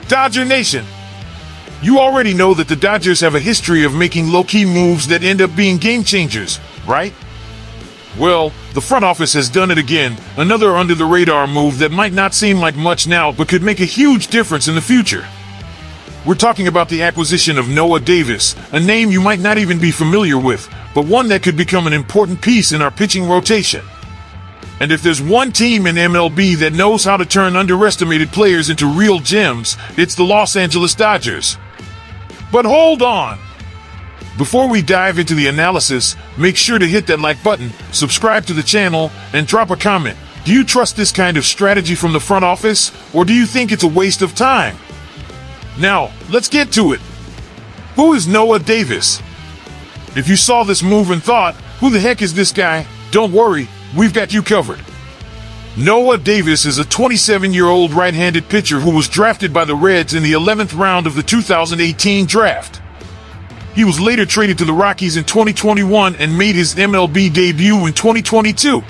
Dodger Nation, you already know that the Dodgers have a history of making low-key moves that end up being game changers, right? Well, the front office has done it again, another under-the-radar move that might not seem like much now but could make a huge difference in the future. We're talking about the acquisition of Noah Davis, a name you might not even be familiar with, but one that could become an important piece in our pitching rotation. And if there's one team in MLB that knows how to turn underestimated players into real gems, it's the Los Angeles Dodgers. But hold on! Before we dive into the analysis, make sure to hit that like button, subscribe to the channel, and drop a comment. Do you trust this kind of strategy from the front office, or do you think it's a waste of time? Now, let's get to it. Who is Noah Davis? If you saw this move and thought, who the heck is this guy? Don't worry, we've got you covered. Noah Davis is a 27-year-old right-handed pitcher who was drafted by the Reds in the 11th round of the 2018 draft. He was later traded to the Rockies in 2021 and made his MLB debut in 2022.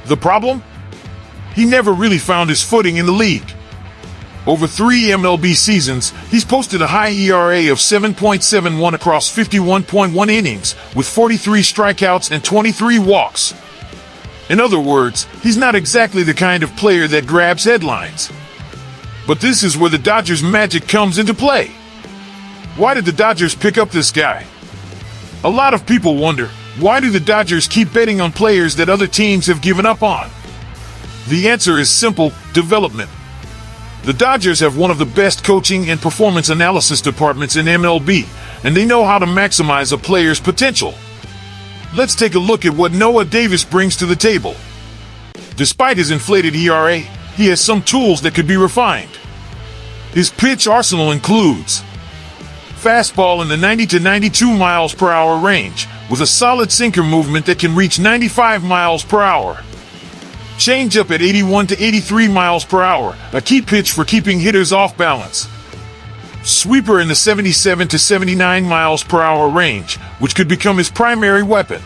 The problem? He never really found his footing in the league. Over 3 MLB seasons, he's posted a high ERA of 7.71 across 51.1 innings, with 43 strikeouts and 23 walks. In other words, he's not exactly the kind of player that grabs headlines. But this is where the Dodgers' magic comes into play. Why did the Dodgers pick up this guy? A lot of people wonder, why do the Dodgers keep betting on players that other teams have given up on? The answer is simple: development. The Dodgers have one of the best coaching and performance analysis departments in MLB, and they know how to maximize a player's potential. Let's take a look at what Noah Davis brings to the table. Despite his inflated ERA, he has some tools that could be refined. His pitch arsenal includes fastball in the 90 to 92 miles per hour range, with a solid sinker movement that can reach 95 miles per hour. Changeup at 81 to 83 miles per hour, a key pitch for keeping hitters off balance. Sweeper in the 77 to 79 miles per hour range, which could become his primary weapon.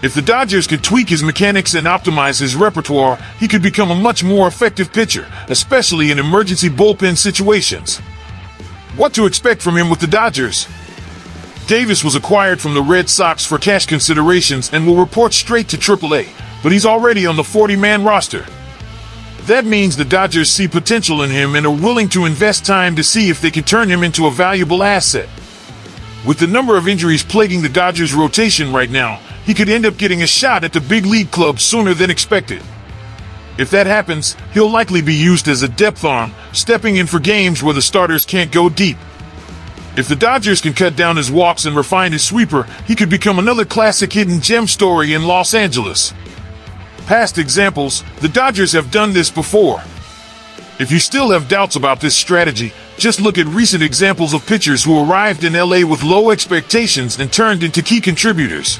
If the Dodgers could tweak his mechanics and optimize his repertoire, he could become a much more effective pitcher, especially in emergency bullpen situations. What to expect from him with the Dodgers? Davis was acquired from the Red Sox for cash considerations and will report straight to AAA, but he's already on the 40-man roster. That means the Dodgers see potential in him and are willing to invest time to see if they can turn him into a valuable asset. With the number of injuries plaguing the Dodgers' rotation right now, he could end up getting a shot at the big league club sooner than expected. If that happens, he'll likely be used as a depth arm, stepping in for games where the starters can't go deep. If the Dodgers can cut down his walks and refine his sweeper, he could become another classic hidden gem story in Los Angeles. Past examples, the Dodgers have done this before. If you still have doubts about this strategy, just look at recent examples of pitchers who arrived in LA with low expectations and turned into key contributors.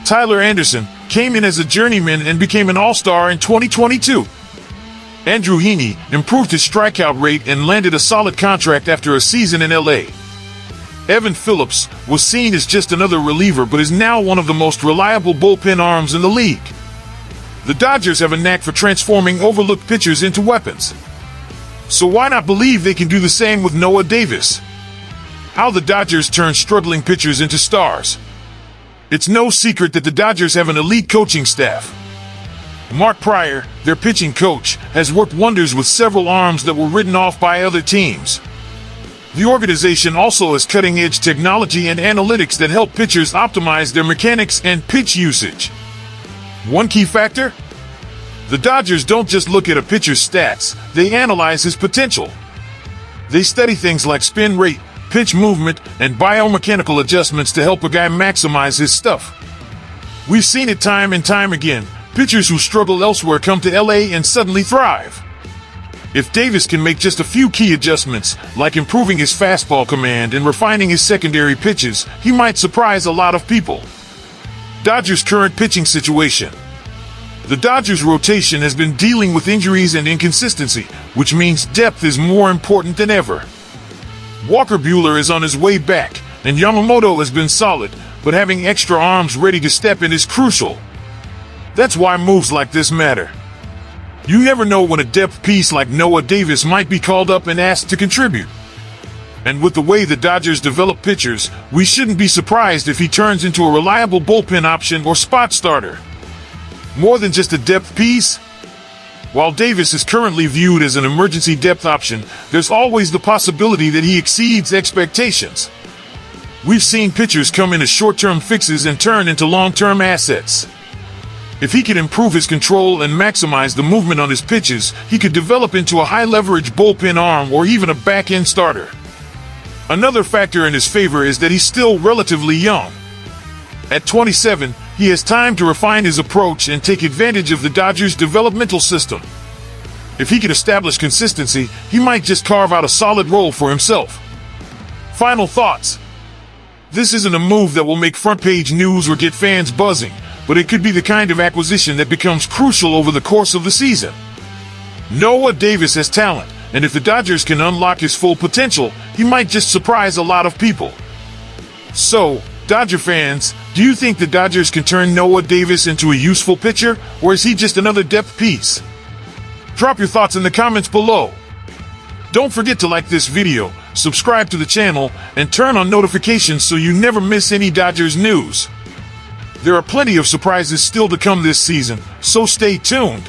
Tyler Anderson came in as a journeyman and became an all-star in 2022. Andrew Heaney improved his strikeout rate and landed a solid contract after a season in LA. Evan Phillips was seen as just another reliever but is now one of the most reliable bullpen arms in the league. The Dodgers have a knack for transforming overlooked pitchers into weapons. So why not believe they can do the same with Noah Davis? How the Dodgers turn struggling pitchers into stars. It's no secret that the Dodgers have an elite coaching staff. Mark Prior, their pitching coach, has worked wonders with several arms that were written off by other teams. The organization also has cutting-edge technology and analytics that help pitchers optimize their mechanics and pitch usage. One key factor? The Dodgers don't just look at a pitcher's stats, they analyze his potential. They study things like spin rate, pitch movement, and biomechanical adjustments to help a guy maximize his stuff. We've seen it time and time again. Pitchers who struggle elsewhere come to LA and suddenly thrive. If Davis can make just a few key adjustments, like improving his fastball command and refining his secondary pitches, he might surprise a lot of people. Dodgers' current pitching situation. The Dodgers' rotation has been dealing with injuries and inconsistency, which means depth is more important than ever. Walker Buehler is on his way back, and Yamamoto has been solid, but having extra arms ready to step in is crucial. That's why moves like this matter. You never know when a depth piece like Noah Davis might be called up and asked to contribute. And with the way the Dodgers develop pitchers, we shouldn't be surprised if he turns into a reliable bullpen option or spot starter. More than just a depth piece? While Davis is currently viewed as an emergency depth option, there's always the possibility that he exceeds expectations. We've seen pitchers come in as short-term fixes and turn into long-term assets. If he could improve his control and maximize the movement on his pitches, he could develop into a high-leverage bullpen arm or even a back-end starter. Another factor in his favor is that he's still relatively young. At 27, he has time to refine his approach and take advantage of the Dodgers' developmental system. If he could establish consistency, he might just carve out a solid role for himself. Final thoughts. This isn't a move that will make front-page news or get fans buzzing, but it could be the kind of acquisition that becomes crucial over the course of the season. Noah Davis has talent, and if the Dodgers can unlock his full potential, he might just surprise a lot of people. So, Dodger fans, do you think the Dodgers can turn Noah Davis into a useful pitcher, or is he just another depth piece? Drop your thoughts in the comments below. Don't forget to like this video, subscribe to the channel, and turn on notifications so you never miss any Dodgers news. There are plenty of surprises still to come this season, so stay tuned.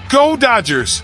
Go Dodgers!